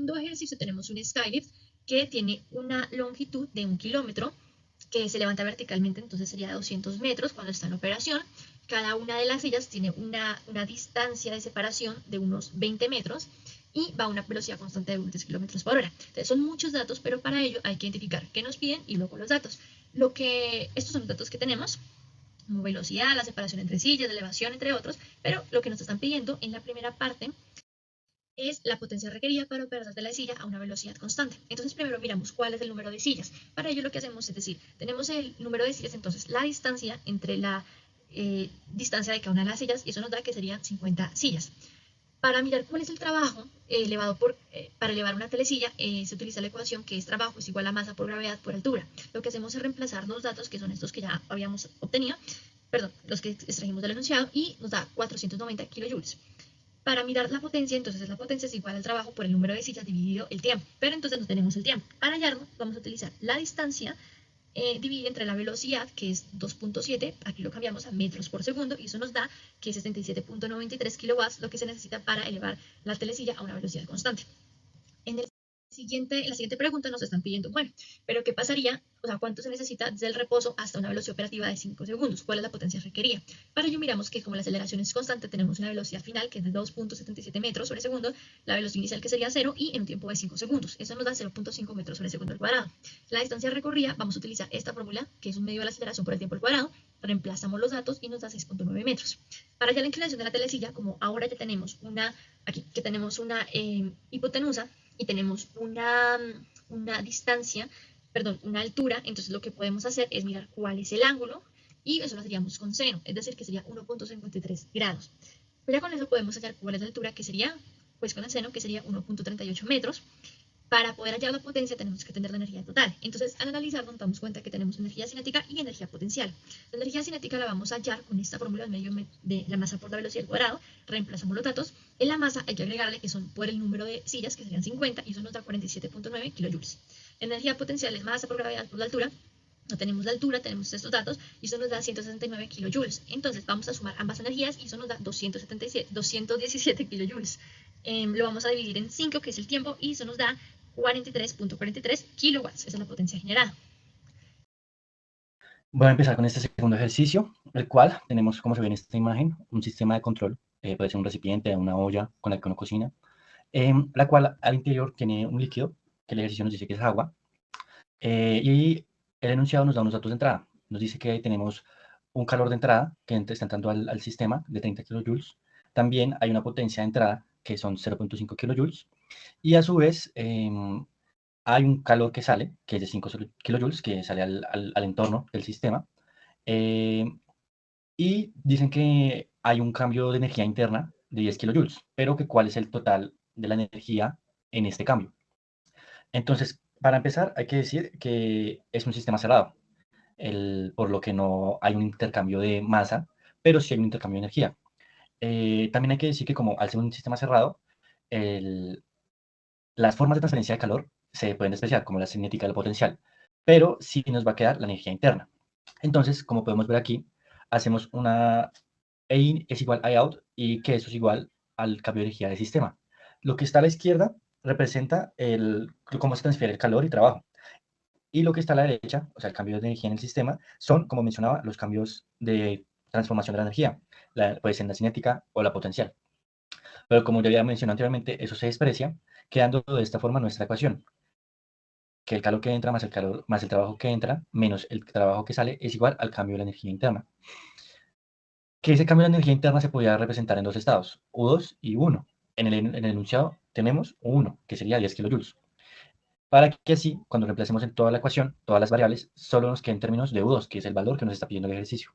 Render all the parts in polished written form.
segundo ejercicio tenemos un skylift que tiene una longitud de 1 kilómetro que se levanta verticalmente, entonces sería 200 metros cuando está en operación. Cada una de las sillas tiene una distancia de separación de unos 20 metros y va a una velocidad constante de 20 kilómetros por hora. Entonces son muchos datos, pero para ello hay que identificar qué nos piden y luego los datos. Estos son los datos que tenemos, como velocidad, la separación entre sillas, la elevación, entre otros, pero lo que nos están pidiendo en la primera parte es la potencia requerida para operar desde la silla a una velocidad constante. Entonces primero miramos cuál es el número de sillas. Para ello lo que hacemos es decir, tenemos el número de sillas, entonces la distancia entre la distancia de cada una de las sillas, y eso nos da que serían 50 sillas. Para mirar cuál es el trabajo para elevar una telesilla, se utiliza la ecuación que es trabajo es igual a masa por gravedad por altura. Lo que hacemos es reemplazar los datos, que son estos que ya habíamos obtenido, perdón, los que extrajimos del enunciado, y nos da 490 kilojoules. Para mirar la potencia, entonces la potencia es igual al trabajo por el número de sillas dividido el tiempo, pero entonces no tenemos el tiempo. Para hallarlo, vamos a utilizar la distancia dividida entre la velocidad, que es 2.7, aquí lo cambiamos a metros por segundo, y eso nos da que es 77.93 kilowatts, lo que se necesita para elevar la telesilla a una velocidad constante. En la siguiente pregunta nos están pidiendo, bueno, pero ¿qué pasaría? O sea, ¿cuánto se necesita desde el reposo hasta una velocidad operativa de 5 segundos? ¿Cuál es la potencia requerida? Para ello miramos que como la aceleración es constante, tenemos una velocidad final que es de 2.77 metros sobre segundo, la velocidad inicial que sería 0 y en un tiempo de 5 segundos. Eso nos da 0.5 metros sobre segundo al cuadrado. La distancia recorrida, vamos a utilizar esta fórmula, que es un medio de la aceleración por el tiempo al cuadrado, reemplazamos los datos y nos da 6.9 metros. Para hallar la inclinación de la telesilla, como ahora ya tenemos aquí que tenemos una hipotenusa, y tenemos una distancia, perdón, una altura, entonces lo que podemos hacer es mirar cuál es el ángulo y eso lo haríamos con seno, es decir, que sería 1.53 grados. Pero ya con eso podemos hallar cuál es la altura, que sería, pues con el seno, que sería 1.38 metros. Para poder hallar la potencia tenemos que tener la energía total. Entonces, al analizarlo, nos damos cuenta que tenemos energía cinética y energía potencial. La energía cinética la vamos a hallar con esta fórmula del medio de la masa por la velocidad al cuadrado. Reemplazamos los datos. En la masa hay que agregarle que son por el número de sillas, que serían 50, y eso nos da 47.9 kilojoules. La energía potencial es masa por gravedad por la altura. No tenemos la altura, tenemos estos datos, y eso nos da 169 kilojoules. Entonces, vamos a sumar ambas energías y eso nos da 217 kilojoules. Lo vamos a dividir en 5, que es el tiempo, y eso nos da 43.43 kilowatts. Esa es la potencia generada. Voy a empezar con este segundo ejercicio, el cual tenemos, como se ve en esta imagen, un sistema de control, puede ser un recipiente, una olla con la que uno cocina, la cual al interior tiene un líquido, que el ejercicio nos dice que es agua, y el enunciado nos da unos datos de entrada. Nos dice que tenemos un calor de entrada que está entrando al sistema de 30 kilojoules. También hay una potencia de entrada que son 0.5 kilojoules. Y a su vez, hay un calor que sale, que es de 5 kilojoules, que sale al entorno del sistema. Eh, y dicen que hay un cambio de energía interna de 10 kilojoules, pero que cuál es el total de la energía en este cambio. Entonces, para empezar, hay que decir que es un sistema cerrado, por lo que no hay un intercambio de masa, pero sí hay un intercambio de energía. También hay que decir que como al ser un sistema cerrado, las formas de transferencia de calor se pueden despreciar, como la cinética del potencial, pero sí nos va a quedar la energía interna. Entonces, como podemos ver aquí, hacemos una E in es igual a E out, y que eso es igual al cambio de energía del sistema. Lo que está a la izquierda representa cómo se transfiere el calor y trabajo. Y lo que está a la derecha, o sea, el cambio de energía en el sistema, son, como mencionaba, los cambios de transformación de la energía. Puede ser la cinética o la potencial. Pero como ya había mencionado anteriormente, eso se desprecia, quedando de esta forma nuestra ecuación, que el calor que entra más el calor más el trabajo que entra menos el trabajo que sale es igual al cambio de la energía interna. Que ese cambio de energía interna se podría representar en dos estados, U2 y U1. En el enunciado tenemos U1, que sería 10 kilojoules. Para que así, cuando reemplacemos en toda la ecuación, todas las variables, solo nos queden términos de U2, que es el valor que nos está pidiendo el ejercicio.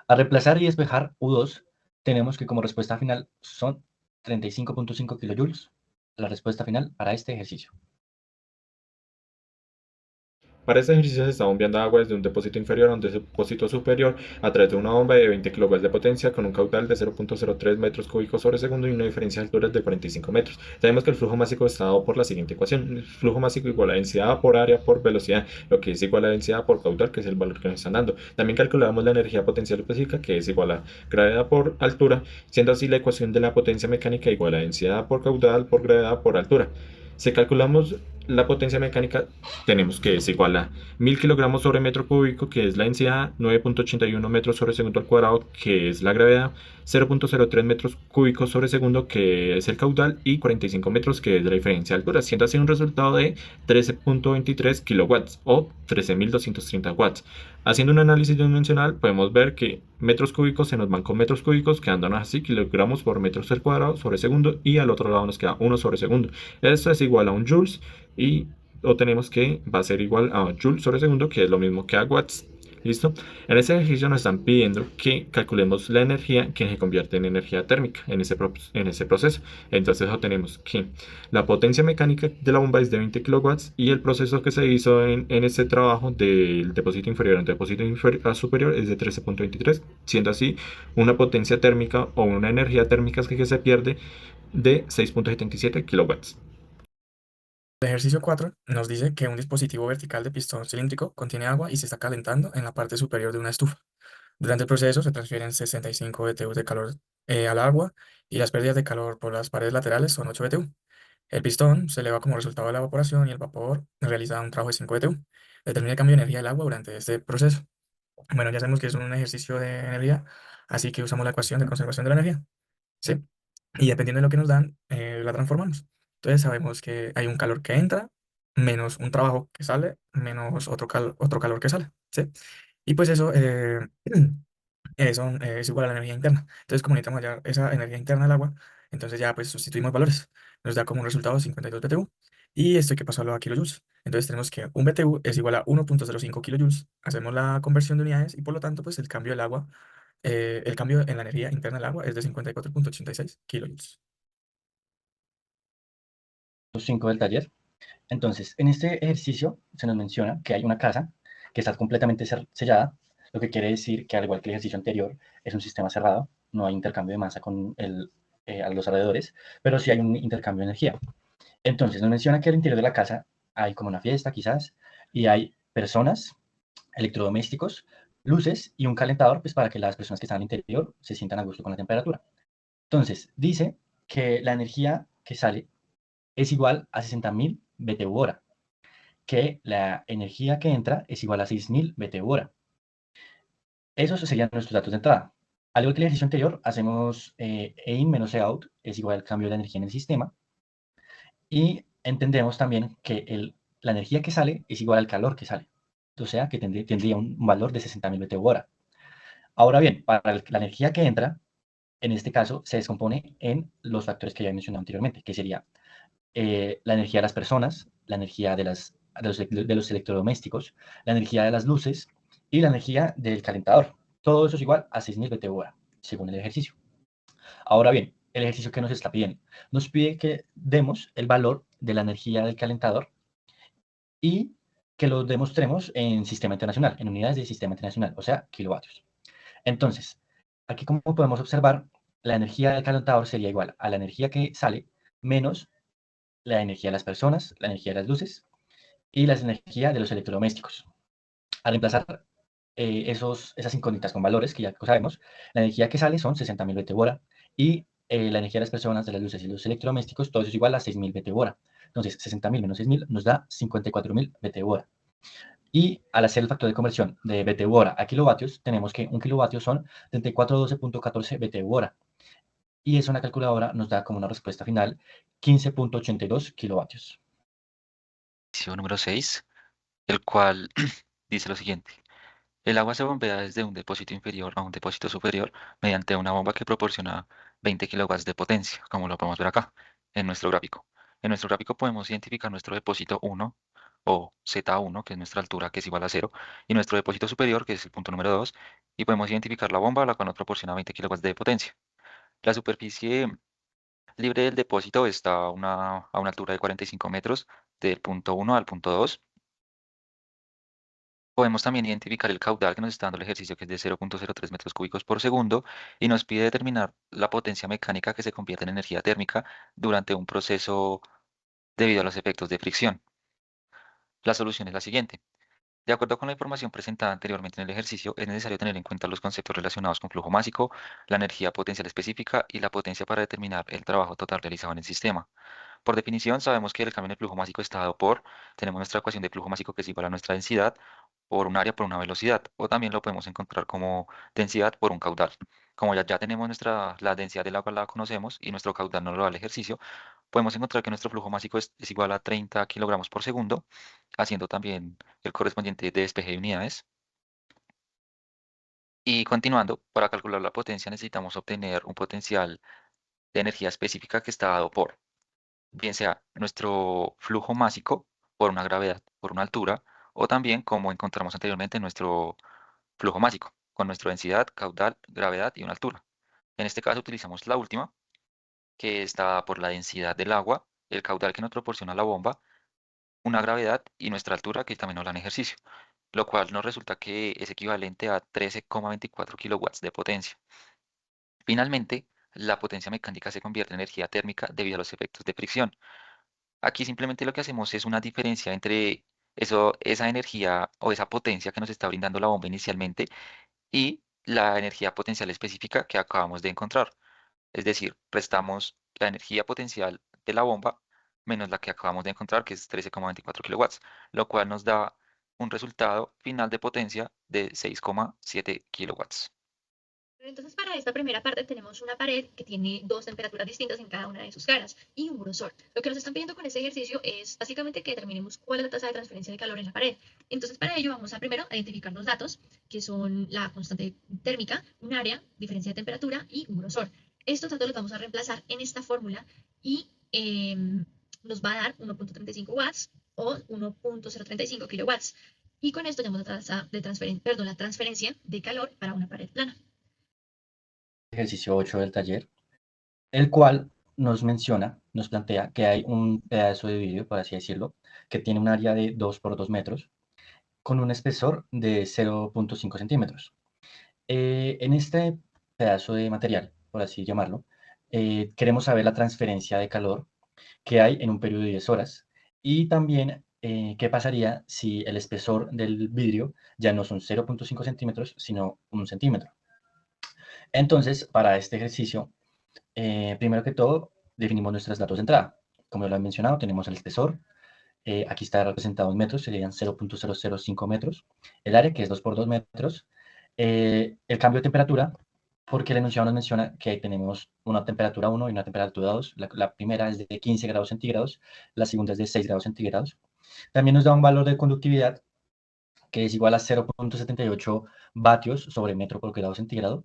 Al reemplazar y despejar U2, tenemos que como respuesta final son 35.5 kilojoules, la respuesta final para este ejercicio. Para este ejercicio se está bombeando agua desde un depósito inferior a un depósito superior a través de una bomba de 20 kW de potencia con un caudal de 0.03 metros cúbicos sobre segundo y una diferencia de alturas de 45 metros. Sabemos que el flujo másico está dado por la siguiente ecuación. El flujo másico igual a densidad por área por velocidad, lo que es igual a densidad por caudal, que es el valor que nos están dando. También calculamos la energía potencial específica, que es igual a gravedad por altura, siendo así la ecuación de la potencia mecánica igual a densidad por caudal por gravedad por altura. Si calculamos la potencia mecánica, tenemos que es igual a 1000 kilogramos sobre metro cúbico, que es la densidad, 9.81 metros sobre segundo al cuadrado, que es la gravedad, 0.03 metros cúbicos sobre segundo, que es el caudal, y 45 metros, que es la diferencia de altura, siendo así un resultado de 13.23 kilowatts o 13.230 watts. Haciendo un análisis dimensional, podemos ver que metros cúbicos se nos van con metros cúbicos, quedándonos así kilogramos por metros al cuadrado sobre segundo, y al otro lado nos queda 1 sobre segundo. Esto es igual a un joules y obtenemos que va a ser igual a joules sobre segundo, que es lo mismo que a watts. ¿Listo? En este ejercicio nos están pidiendo que calculemos la energía que se convierte en energía térmica en ese proceso. Entonces obtenemos que la potencia mecánica de la bomba es de 20 kilowatts y el proceso que se hizo en este trabajo del depósito inferior al depósito superior es de 13.23, siendo así una potencia térmica o una energía térmica que se pierde de 6.77 kilowatts. El ejercicio 4 nos dice que un dispositivo vertical de pistón cilíndrico contiene agua y se está calentando en la parte superior de una estufa. Durante el proceso se transfieren 65 BTU de calor al agua y las pérdidas de calor por las paredes laterales son 8 BTU. El pistón se eleva como resultado de la evaporación y el vapor realiza un trabajo de 5 BTU. Determina el cambio de energía del agua durante este proceso. Bueno, ya sabemos que es un ejercicio de energía, así que usamos la ecuación de conservación de la energía. ¿Sí? Y dependiendo de lo que nos dan, la transformamos. Entonces sabemos que hay un calor que entra, menos un trabajo que sale, menos otro calor que sale. ¿Sí? Y pues eso, es igual a la energía interna. Entonces, como necesitamos hallar esa energía interna del agua, entonces ya pues sustituimos valores. Nos da como un resultado 52 BTU. Y esto hay que pasarlo a kilojoules. Entonces tenemos que un BTU es igual a 1.05 kilojoules. Hacemos la conversión de unidades y por lo tanto pues el cambio del agua, el cambio en la energía interna del agua es de 54.86 kilojoules. 5 del taller. Entonces, en este ejercicio se nos menciona que hay una casa que está completamente sellada, lo que quiere decir que al igual que el ejercicio anterior, es un sistema cerrado, no hay intercambio de masa con a los alrededores, pero sí hay un intercambio de energía. Entonces, nos menciona que al interior de la casa hay como una fiesta quizás, y hay personas, electrodomésticos, luces y un calentador, pues para que las personas que están al interior se sientan a gusto con la temperatura. Entonces, dice que la energía que sale es igual a 60.000 BTU hora, que la energía que entra es igual a 6.000 BTU hora. Esos serían nuestros datos de entrada. Al igual que el ejercicio anterior, hacemos in menos out es igual al cambio de energía en el sistema. Y entendemos también que la energía que sale es igual al calor que sale. O sea, que tendría un valor de 60.000 BTU hora. Ahora bien, para la energía que entra, en este caso, se descompone en los factores que ya he mencionado anteriormente, que sería la energía de las personas, la energía de los electrodomésticos, la energía de las luces y la energía del calentador. Todo eso es igual a 6.000 BTU hora, según el ejercicio. Ahora bien, el ejercicio que nos está pidiendo, nos pide que demos el valor de la energía del calentador y que lo demostremos en sistema internacional, en unidades del sistema internacional, o sea, kilovatios. Entonces, aquí como podemos observar, la energía del calentador sería igual a la energía que sale menos la energía de las personas, la energía de las luces y la energía de los electrodomésticos. Al reemplazar esas incógnitas con valores que ya sabemos, la energía que sale son 60.000 BTU hora y la energía de las personas, de las luces y los electrodomésticos, todo eso es igual a 6.000 BTU hora. Entonces, 60.000 menos 6.000 nos da 54.000 BTU hora. Y al hacer el factor de conversión de BTU hora a kilovatios, tenemos que un kilovatio son 3412.14 BTU hora. Y eso en la calculadora nos da como una respuesta final 15.82 kilovatios. Ejercicio número 6, el cual dice lo siguiente. El agua se bombea desde un depósito inferior a un depósito superior mediante una bomba que proporciona 20 kilowatts de potencia, como lo podemos ver acá en nuestro gráfico. En nuestro gráfico podemos identificar nuestro depósito 1 o Z1, que es nuestra altura, que es igual a 0, y nuestro depósito superior, que es el punto número 2, y podemos identificar la bomba, la cual nos proporciona 20 kilowatts de potencia. La superficie libre del depósito está a una altura de 45 metros del punto 1 al punto 2. Podemos también identificar el caudal que nos está dando el ejercicio, que es de 0.03 metros cúbicos por segundo, y nos pide determinar la potencia mecánica que se convierte en energía térmica durante un proceso debido a los efectos de fricción. La solución es la siguiente. De acuerdo con la información presentada anteriormente en el ejercicio, es necesario tener en cuenta los conceptos relacionados con flujo másico, la energía potencial específica y la potencia para determinar el trabajo total realizado en el sistema. Por definición, sabemos que el cambio en el flujo másico está dado por, tenemos nuestra ecuación de flujo másico que es igual a nuestra densidad por un área por una velocidad, o también lo podemos encontrar como densidad por un caudal. Como ya tenemos la densidad del agua la conocemos y nuestro caudal nos lo da el ejercicio, podemos encontrar que nuestro flujo másico es igual a 30 kilogramos por segundo, haciendo también el correspondiente despeje de unidades. Y continuando, para calcular la potencia necesitamos obtener un potencial de energía específica que está dado por, bien sea nuestro flujo másico por una gravedad, por una altura, o también, como encontramos anteriormente, nuestro flujo másico, con nuestra densidad, caudal, gravedad y una altura. En este caso utilizamos la última, que está dada por la densidad del agua, el caudal que nos proporciona la bomba, una gravedad y nuestra altura que también nos dan ejercicio, lo cual nos resulta que es equivalente a 13,24 kilowatts de potencia. Finalmente, la potencia mecánica se convierte en energía térmica debido a los efectos de fricción. Aquí simplemente lo que hacemos es una diferencia entre esa energía o esa potencia que nos está brindando la bomba inicialmente y la energía potencial específica que acabamos de encontrar. Es decir, restamos la energía potencial de la bomba menos la que acabamos de encontrar, que es 13,24 kilowatts, lo cual nos da un resultado final de potencia de 6,7 kilowatts. Entonces, para esta primera parte tenemos una pared que tiene dos temperaturas distintas en cada una de sus caras y un grosor. Lo que nos están pidiendo con este ejercicio es básicamente que determinemos cuál es la tasa de transferencia de calor en la pared. Entonces, para ello vamos a primero identificar los datos, que son la constante térmica, un área, diferencia de temperatura y un grosor. Estos datos los vamos a reemplazar en esta fórmula y nos va a dar 1.35 watts o 1.035 kilowatts. Y con esto tenemos la transferencia de calor para una pared plana. Ejercicio 8 del taller, el cual nos plantea que hay un pedazo de vidrio, por así decirlo, que tiene un área de 2 por 2 metros, con un espesor de 0.5 centímetros. En este pedazo de material, por así llamarlo, queremos saber la transferencia de calor que hay en un periodo de 10 horas y también qué pasaría si el espesor del vidrio ya no son 0.5 centímetros, sino 1 centímetro. Entonces, para este ejercicio, primero que todo, definimos nuestros datos de entrada. Como ya lo he mencionado, tenemos el espesor. Aquí está representado en metros, serían 0.005 metros. El área, que es 2 por 2 metros. El cambio de temperatura, porque el enunciado nos menciona que tenemos una temperatura 1 y una temperatura 2. La primera es de 15 grados centígrados, la segunda es de 6 grados centígrados. También nos da un valor de conductividad que es igual a 0.78 vatios sobre metro por grado centígrado.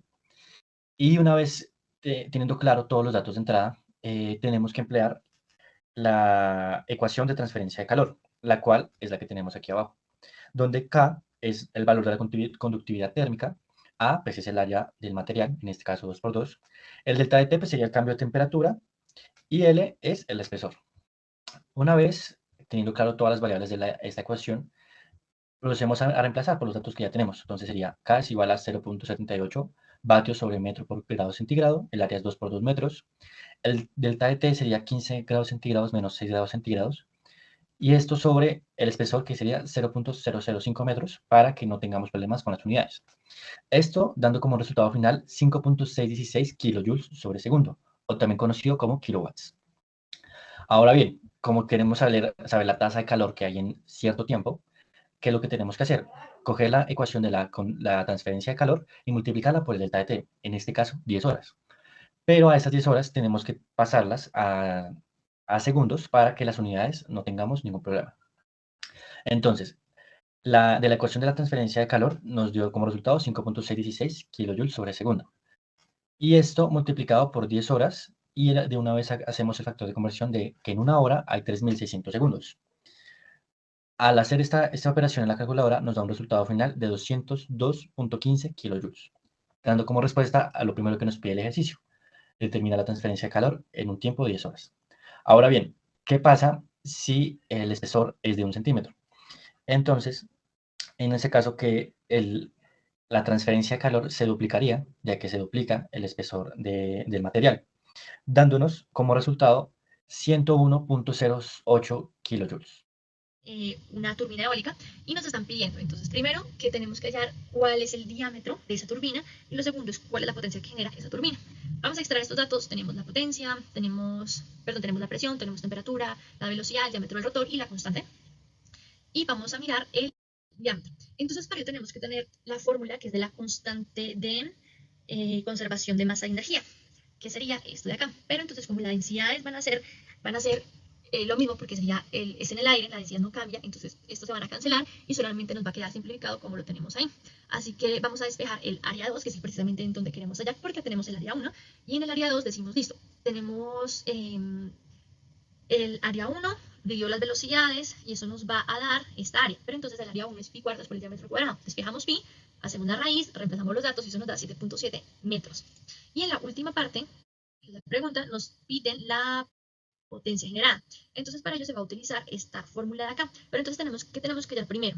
Y una vez teniendo claro todos los datos de entrada, tenemos que emplear la ecuación de transferencia de calor, la cual es la que tenemos aquí abajo, donde K es el valor de la conductividad térmica, A pues es el área del material, en este caso 2 por 2, el delta de T pues sería el cambio de temperatura y L es el espesor. Una vez teniendo claro todas las variables de esta ecuación, procedemos a reemplazar por los datos que ya tenemos. Entonces sería K es igual a 0.78 vatios sobre metro por grado centígrado, el área es 2 por 2 metros, el delta de T sería 15 grados centígrados menos 6 grados centígrados, y esto sobre el espesor, que sería 0.005 metros, para que no tengamos problemas con las unidades. Esto dando como resultado final 5.616 kilojoules sobre segundo, o también conocido como kilowatts. Ahora bien, como queremos saber la tasa de calor que hay en cierto tiempo, ¿qué es lo que tenemos que hacer? Coger la ecuación de la transferencia de calor y multiplicarla por el delta de T, en este caso 10 horas. Pero a esas 10 horas tenemos que pasarlas a segundos para que las unidades no tengamos ningún problema. Entonces, de la ecuación de la transferencia de calor nos dio como resultado 5.616 kilojoules sobre segundo. Y esto multiplicado por 10 horas, y de una vez hacemos el factor de conversión de que en una hora hay 3.600 segundos. Al hacer esta operación en la calculadora nos da un resultado final de 202.15 kilojoules, dando como respuesta a lo primero que nos pide el ejercicio. Determina la transferencia de calor en un tiempo de 10 horas. Ahora bien, ¿qué pasa si el espesor es de 1 centímetro? Entonces, en ese caso que la transferencia de calor se duplicaría, ya que se duplica el espesor del material, dándonos como resultado 101.08 kilojoules. una turbina eólica y nos están pidiendo, entonces, primero, que tenemos que hallar cuál es el diámetro de esa turbina y lo segundo es cuál es la potencia que genera esa turbina. Vamos a extraer estos datos, tenemos la potencia, tenemos la presión, tenemos temperatura, la velocidad, el diámetro del rotor y la constante y vamos a mirar el diámetro. Entonces, para ello tenemos que tener la fórmula que es de la constante de conservación de masa de energía, que sería esto de acá. Pero entonces, como las densidades van a ser lo mismo, porque es en el aire, la densidad no cambia, entonces estos se van a cancelar y solamente nos va a quedar simplificado como lo tenemos ahí. Así que vamos a despejar el área 2, que es precisamente en donde queremos hallar, porque tenemos el área 1, y en el área 2 decimos, listo, tenemos el área 1 dividido las velocidades y eso nos va a dar esta área. Pero entonces el área 1 es pi cuartos por el diámetro cuadrado. Despejamos pi, hacemos la raíz, reemplazamos los datos y eso nos da 7.7 metros. Y en la última parte, de la pregunta, nos piden la potencia generada. Entonces para ello se va a utilizar esta fórmula de acá. Pero entonces tenemos que hallar primero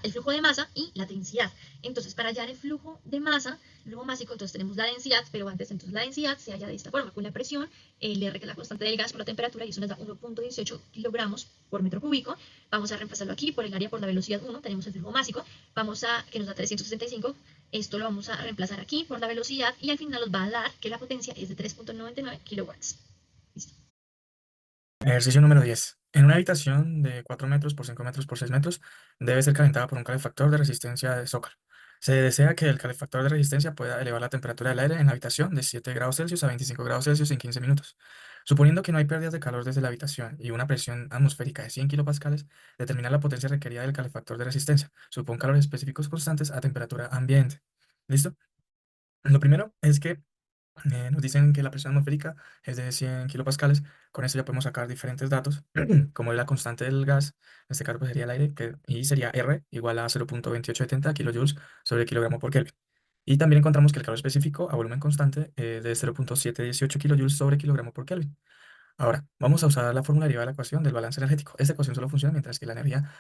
el flujo de masa y la densidad. Entonces, para hallar el flujo de masa, el flujo másico, entonces tenemos la densidad, pero antes entonces la densidad se halla de esta forma, con la presión, el R, que es la constante del gas por la temperatura, y eso nos da 1.18 kilogramos por metro cúbico. Vamos a reemplazarlo aquí por el área por la velocidad 1, tenemos el flujo másico, que nos da 365, esto lo vamos a reemplazar aquí por la velocidad, y al final nos va a dar que la potencia es de 3.99 kilowatts. Listo. Ejercicio número 10. En una habitación de 4 metros por 5 metros por 6 metros debe ser calentada por un calefactor de resistencia de Zócalo. Se desea que el calefactor de resistencia pueda elevar la temperatura del aire en la habitación de 7 grados Celsius a 25 grados Celsius en 15 minutos. Suponiendo que no hay pérdidas de calor desde la habitación y una presión atmosférica de 100 kilopascales, determina la potencia requerida del calefactor de resistencia. Supón calores específicos constantes a temperatura ambiente. ¿Listo? Lo primero es que nos dicen que la presión atmosférica es de 100 kilopascales. Con eso ya podemos sacar diferentes datos, como es la constante del gas, en este caso pues sería el aire, y sería R igual a 0.2870 kilojoules sobre kilogramo por Kelvin. Y también encontramos que el calor específico a volumen constante es de 0.718 kilojoules sobre kilogramo por Kelvin. Ahora, vamos a usar la fórmula derivada de la ecuación del balance energético. Esta ecuación solo funciona mientras que la energía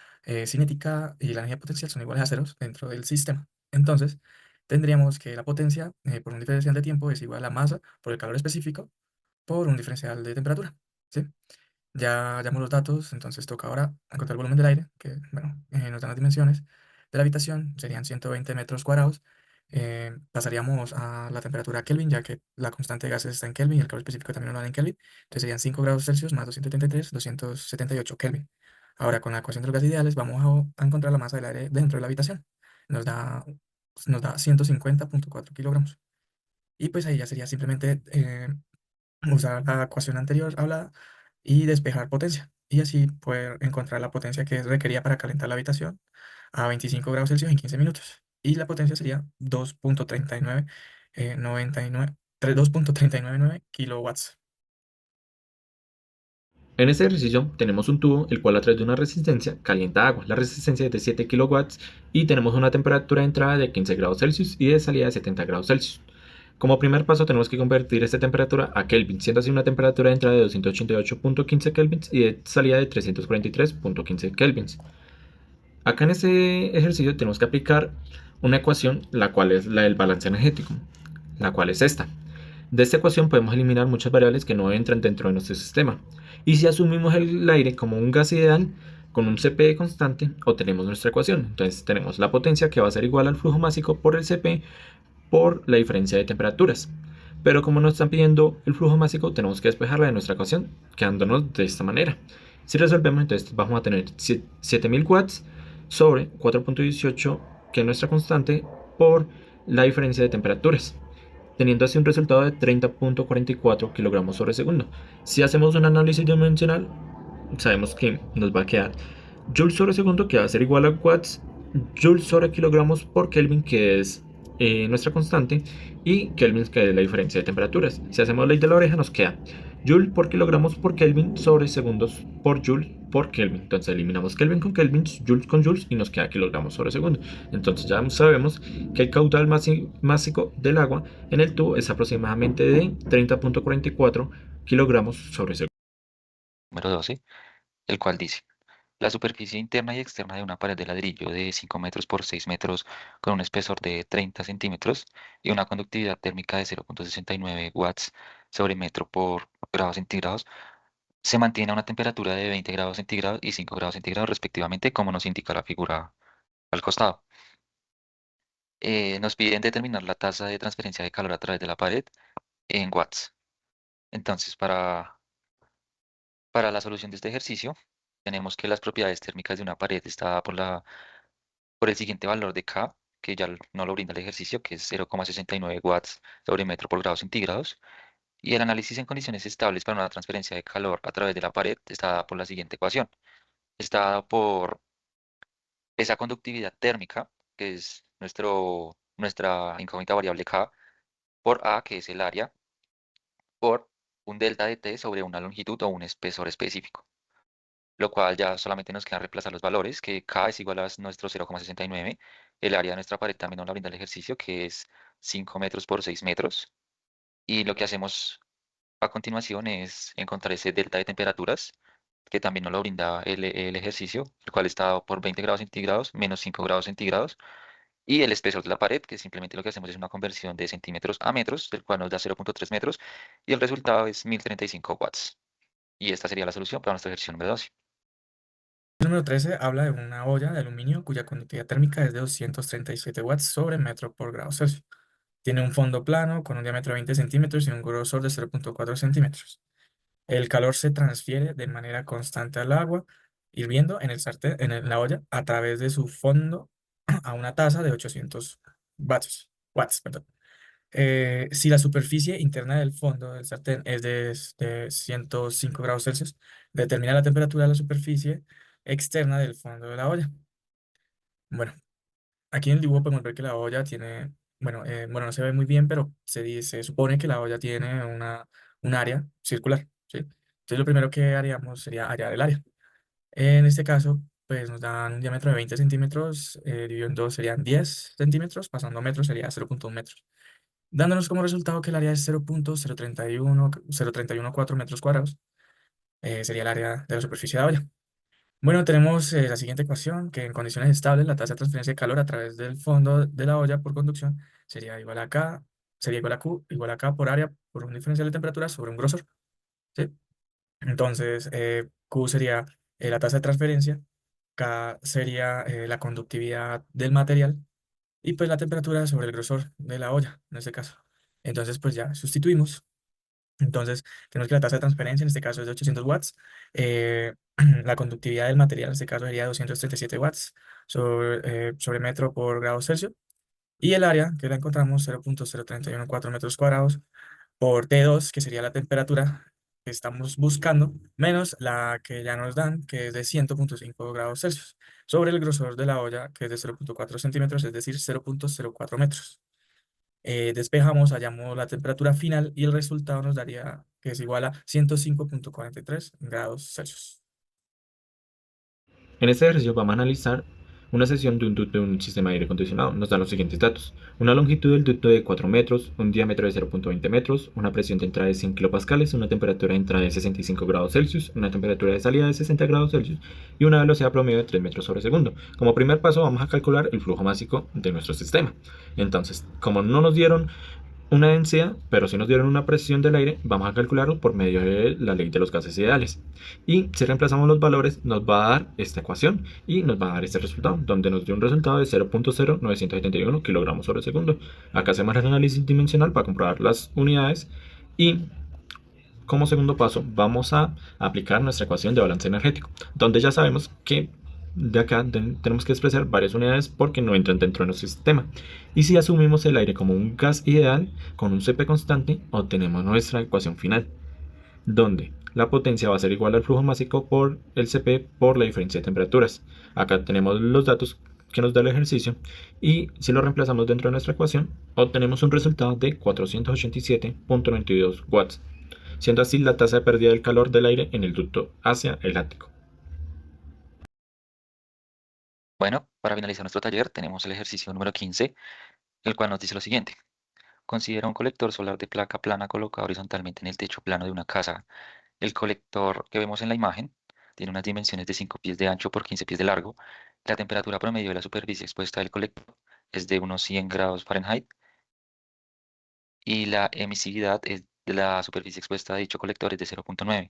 cinética y la energía potencial son iguales a ceros dentro del sistema. Entonces, tendríamos que la potencia por un diferencial de tiempo es igual a masa por el calor específico por un diferencial de temperatura. ¿Sí? Ya hallamos los datos, entonces toca ahora encontrar el volumen del aire, que bueno, nos dan las dimensiones de la habitación, serían 120 metros cuadrados. Pasaríamos a la temperatura Kelvin, ya que la constante de gases está en Kelvin y el calor específico también lo dan en Kelvin. Entonces serían 5 grados Celsius más 273, 278 Kelvin. Ahora con la ecuación de los gases ideales vamos a encontrar la masa del aire dentro de la habitación. Nos da, nos da 150.4 kilogramos. Y pues ahí ya sería simplemente usar la ecuación anterior hablada y despejar potencia. Y así poder encontrar la potencia que requería para calentar la habitación a 25 grados Celsius en 15 minutos. Y la potencia sería 2.399 kilowatts. En este ejercicio tenemos un tubo el cual a través de una resistencia calienta agua. La resistencia es de 7 kilowatts y tenemos una temperatura de entrada de 15 grados Celsius y de salida de 70 grados Celsius. Como primer paso tenemos que convertir esta temperatura a Kelvin, siendo así una temperatura de entrada de 288.15 kelvins y de salida de 343.15 kelvins. Acá en este ejercicio tenemos que aplicar una ecuación, la cual es la del balance energético, la cual es esta. De esta ecuación podemos eliminar muchas variables que no entran dentro de nuestro sistema. Y si asumimos el aire como un gas ideal, con un CP constante, obtenemos nuestra ecuación. Entonces tenemos la potencia que va a ser igual al flujo másico por el CP por la diferencia de temperaturas. Pero como nos están pidiendo el flujo másico, tenemos que despejarla de nuestra ecuación, quedándonos de esta manera. Si resolvemos, entonces vamos a tener 7000 watts sobre 4.18, que es nuestra constante, por la diferencia de temperaturas, teniendo así un resultado de 30.44 kilogramos sobre segundo. Si hacemos un análisis dimensional, sabemos que nos va a quedar joules sobre segundo, que va a ser igual a watts, joules sobre kilogramos por Kelvin, que es nuestra constante, y Kelvin, que es la diferencia de temperaturas. Si hacemos ley de la oreja, nos queda joule por kilogramos por Kelvin sobre segundos por joule por Kelvin. Entonces eliminamos Kelvin con Kelvin, joules con joules y nos queda kilogramos sobre segundo. Entonces ya sabemos que el caudal másico del agua en el tubo es aproximadamente de 30.44 kilogramos sobre segundo. Número 12, el cual dice: la superficie interna y externa de una pared de ladrillo de 5 metros por 6 metros con un espesor de 30 centímetros y una conductividad térmica de 0.69 watts sobre metro por grados centígrados se mantiene a una temperatura de 20 grados centígrados y 5 grados centígrados respectivamente, como nos indica la figura al costado. Nos piden determinar la tasa de transferencia de calor a través de la pared en watts. Entonces, para la solución de este ejercicio, tenemos que las propiedades térmicas de una pared está dada por el siguiente valor de K, que ya no lo brinda el ejercicio, que es 0,69 watts sobre metro por grado centígrados. Y el análisis en condiciones estables para una transferencia de calor a través de la pared está dada por la siguiente ecuación. Está dada por esa conductividad térmica, que es nuestra incógnita variable K, por A, que es el área, por un delta de T sobre una longitud o un espesor específico. Lo cual ya solamente nos queda reemplazar los valores, que K es igual a nuestro 0,69, el área de nuestra pared también nos la brinda el ejercicio, que es 5 metros por 6 metros, y lo que hacemos a continuación es encontrar ese delta de temperaturas, que también nos lo brinda el ejercicio, el cual está dado por 20 grados centígrados menos 5 grados centígrados, y el espesor de la pared, que simplemente lo que hacemos es una conversión de centímetros a metros, del cual nos da 0,3 metros, y el resultado es 1035 watts. Y esta sería la solución para nuestro ejercicio número 12. El número 13 habla de una olla de aluminio cuya conductividad térmica es de 237 watts sobre metro por grado Celsius. Tiene un fondo plano con un diámetro de 20 centímetros y un grosor de 0,4 centímetros. El calor se transfiere de manera constante al agua hirviendo en el sartén, la olla a través de su fondo a una tasa de 800 watts, perdón. Si la superficie interna del fondo del sartén es de 105 grados Celsius, determina la temperatura de la superficie externa del fondo de la olla. Bueno, aquí en el dibujo podemos ver que la olla tiene, bueno, no se ve muy bien, pero se supone que la olla tiene un área circular, ¿sí? Entonces lo primero que haríamos sería hallar el área. En este caso, pues nos dan un diámetro de 20 centímetros, dividido en dos serían 10 centímetros, pasando a metros sería 0,1 metros, dándonos como resultado que el área es 0,0314 metros cuadrados, sería el área de la superficie de la olla. Bueno, tenemos la siguiente ecuación, que en condiciones estables la tasa de transferencia de calor a través del fondo de la olla por conducción sería igual a K, sería igual a Q, igual a K por área por un diferencial de temperatura sobre un grosor, ¿sí? Entonces, Q sería la tasa de transferencia, K sería la conductividad del material y pues la temperatura sobre el grosor de la olla, en este caso. Entonces, pues ya sustituimos. Entonces, tenemos que la tasa de transferencia en este caso es de 800 watts. La conductividad del material en este caso sería 237 watts sobre metro por grado Celsius. Y el área, que la encontramos 0,0314 metros cuadrados por T2, que sería la temperatura que estamos buscando, menos la que ya nos dan, que es de 100,5 grados Celsius, sobre el grosor de la olla, que es de 0,4 centímetros, es decir, 0,04 metros. Despejamos, hallamos la temperatura final y el resultado nos daría que es igual a 105,43 grados Celsius. En este ejercicio vamos a analizar una sección de un ducto de un sistema de aire acondicionado. Nos dan los siguientes datos. Una longitud del ducto de 4 metros, un diámetro de 0,20 metros, una presión de entrada de 100 kilopascales, una temperatura de entrada de 65 grados Celsius, una temperatura de salida de 60 grados Celsius y una velocidad promedio de 3 metros sobre segundo. Como primer paso vamos a calcular el flujo másico de nuestro sistema. Entonces, como no nos dieron una densidad, pero si nos dieron una presión del aire, vamos a calcularlo por medio de la ley de los gases ideales. Y si reemplazamos los valores, nos va a dar esta ecuación y nos va a dar este resultado, donde nos dio un resultado de 0,0971 kilogramos sobre segundo. Acá hacemos el análisis dimensional para comprobar las unidades y como segundo paso vamos a aplicar nuestra ecuación de balance energético, donde ya sabemos que de acá tenemos que expresar varias unidades porque no entran dentro de nuestro sistema. Y si asumimos el aire como un gas ideal con un Cp constante, obtenemos nuestra ecuación final, donde la potencia va a ser igual al flujo másico por el Cp por la diferencia de temperaturas. Acá tenemos los datos que nos da el ejercicio y si lo reemplazamos dentro de nuestra ecuación, obtenemos un resultado de 487,92 watts, siendo así la tasa de pérdida del calor del aire en el ducto hacia el ático. Bueno, para finalizar nuestro taller tenemos el ejercicio número 15, el cual nos dice lo siguiente. Considera un colector solar de placa plana colocado horizontalmente en el techo plano de una casa. El colector que vemos en la imagen tiene unas dimensiones de 5 pies de ancho por 15 pies de largo. La temperatura promedio de la superficie expuesta del colector es de unos 100 grados Fahrenheit y la emisividad de la superficie expuesta de dicho colector es de 0,9.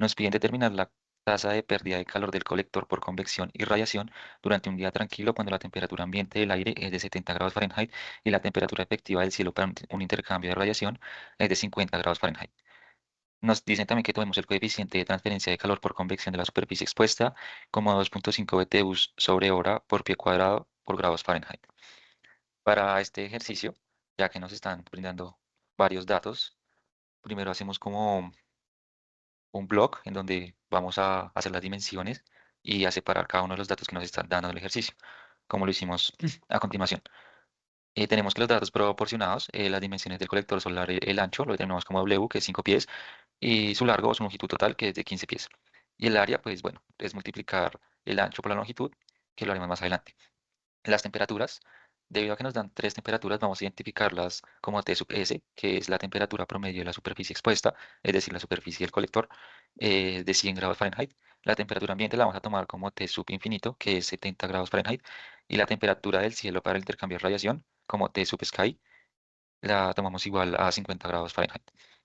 Nos piden determinar la tasa de pérdida de calor del colector por convección y radiación durante un día tranquilo cuando la temperatura ambiente del aire es de 70 grados Fahrenheit y la temperatura efectiva del cielo para un intercambio de radiación es de 50 grados Fahrenheit. Nos dicen también que tomemos el coeficiente de transferencia de calor por convección de la superficie expuesta como 2.5 BTUs sobre hora por pie cuadrado por grados Fahrenheit. Para este ejercicio, ya que nos están brindando varios datos, primero hacemos como un block en donde vamos a hacer las dimensiones y a separar cada uno de los datos que nos están dando en el ejercicio, como lo hicimos a continuación. Tenemos que los datos proporcionados, las dimensiones del colector solar, el ancho, lo determinamos como W, que es 5 pies, y su largo o su longitud total, que es de 15 pies. Y el área, pues bueno, es multiplicar el ancho por la longitud, que lo haremos más adelante. Las temperaturas, debido a que nos dan tres temperaturas, vamos a identificarlas como T sub S, que es la temperatura promedio de la superficie expuesta, es decir, la superficie del colector, de 100 grados Fahrenheit. La temperatura ambiente la vamos a tomar como T sub infinito, que es 70 grados Fahrenheit. Y la temperatura del cielo para el intercambio de radiación, como T sub sky, la tomamos igual a 50 grados Fahrenheit.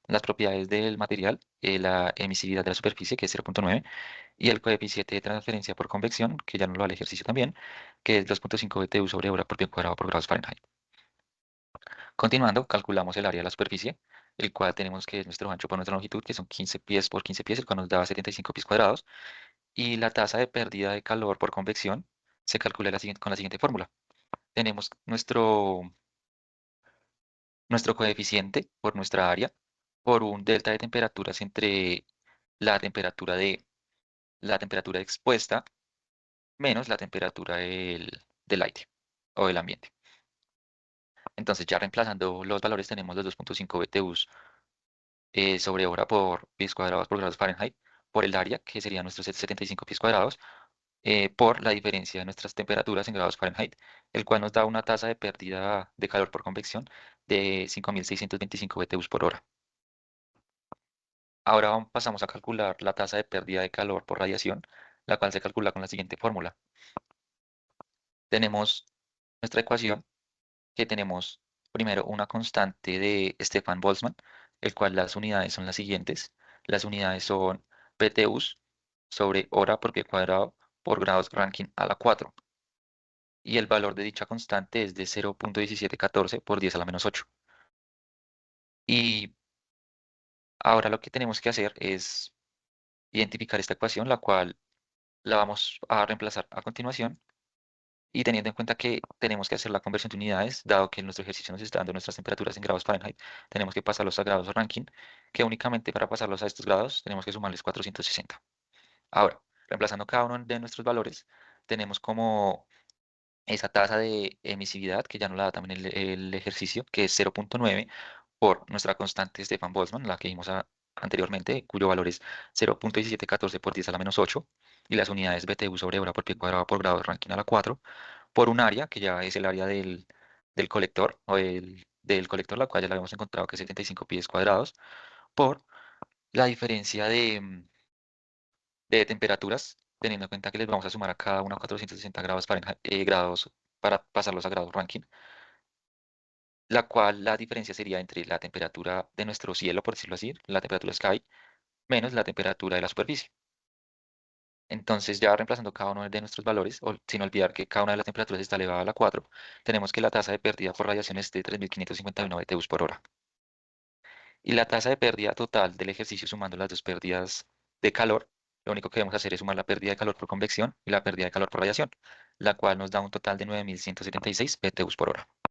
Las propiedades del material, la emisividad de la superficie, que es 0.9, y el coeficiente de transferencia por convección, que ya nos lo da el ejercicio también, que es 2.5 BTU sobre hora por pie cuadrado por grados Fahrenheit. Continuando, calculamos el área de la superficie, el cual tenemos que es nuestro ancho por nuestra longitud, que son 15 pies por 15 pies, el cual nos da 75 pies cuadrados, y la tasa de pérdida de calor por convección se calcula con la siguiente fórmula. Tenemos nuestro coeficiente por nuestra área, por un delta de temperaturas entre la temperatura la temperatura expuesta menos la temperatura del aire o del ambiente. Entonces, ya reemplazando los valores, tenemos los 2.5 BTUs sobre hora por pies cuadrados por grados Fahrenheit, por el área, que serían nuestros 75 pies cuadrados, por la diferencia de nuestras temperaturas en grados Fahrenheit, el cual nos da una tasa de pérdida de calor por convección de 5.625 BTUs por hora. Ahora pasamos a calcular la tasa de pérdida de calor por radiación, la cual se calcula con la siguiente fórmula. Tenemos nuestra ecuación, que tenemos primero una constante de Stefan Boltzmann, el cual las unidades son las siguientes. Las unidades son BTUs sobre hora por pie cuadrado por grados Rankine a la 4. Y el valor de dicha constante es de 0.1714 por 10 a la menos 8. Y ahora lo que tenemos que hacer es identificar esta ecuación, la cual la vamos a reemplazar a continuación. Y teniendo en cuenta que tenemos que hacer la conversión de unidades, dado que nuestro ejercicio nos está dando nuestras temperaturas en grados Fahrenheit, tenemos que pasarlos a grados Rankine, que únicamente para pasarlos a estos grados tenemos que sumarles 460. Ahora, reemplazando cada uno de nuestros valores, tenemos como esa tasa de emisividad, que ya nos la da también el ejercicio, que es 0.9 por nuestra constante Stefan Boltzmann, la que vimos anteriormente, cuyo valor es 0.1714 por 10 a la menos 8, y las unidades BTU sobre hora por pie cuadrado por grado Rankine a la 4, por un área, que ya es el área del colector, o del colector, la cual ya la habíamos encontrado que es 75 pies cuadrados, por la diferencia de temperaturas, teniendo en cuenta que les vamos a sumar a cada una 460 grados Fahrenheit, grados para pasarlos a grados Rankine, la cual la diferencia sería entre la temperatura de nuestro cielo, por decirlo así, la temperatura sky, menos la temperatura de la superficie. Entonces, ya reemplazando cada uno de nuestros valores, o sin olvidar que cada una de las temperaturas está elevada a la 4, tenemos que la tasa de pérdida por radiación es de 3.551 BTUs por hora. Y la tasa de pérdida total del ejercicio sumando las dos pérdidas de calor, lo único que debemos hacer es sumar la pérdida de calor por convección y la pérdida de calor por radiación, la cual nos da un total de 9.176 BTUs por hora.